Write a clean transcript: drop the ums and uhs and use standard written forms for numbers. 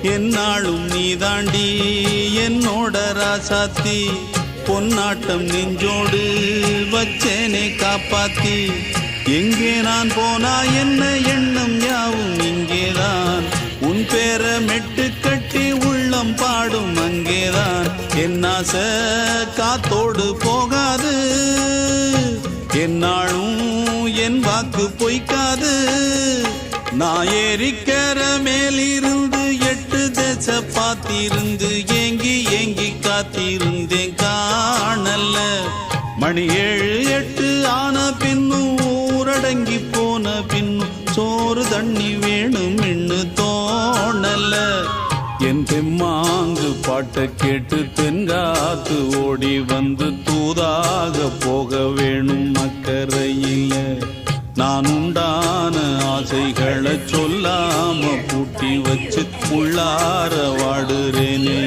என்னாலும் நீதாண்டி என்னோட ராசாத்தி பொன்னாட்டம் நெஞ்சோடு வச்சேனே காப்பாத்தி எங்கே நான் போனா என்ன எண்ணம் யாவும் இங்கேதான் உன் பேர மெட்டு கட்டி உள்ளம் பாடும் அங்கேதான் என் ஆசை காத்தோடு போகாது என்னாலும் என் வாக்கு பொய்க்காது நான் ஏறிக்கிற மேலிருந்து 8 தேச பார்த்திருந்து ஏங்கி ஏங்கி காத்திருந்தேன் காணல மணி 7 8 ஆன பின்னும் ஊரடங்கி போன பின்னும் சோறு தண்ணி வேணும் இன்னு தோணல என் தெம்மாங்கு பாட்டை கேட்டு தென்காத்து ஓடி வந்து தூதாக போக வேணும் அக்கறையில நான் உண்டான ஆசைகளை சொல்லாம பூட்டி வச்சு உள்ளார வாடுறேனே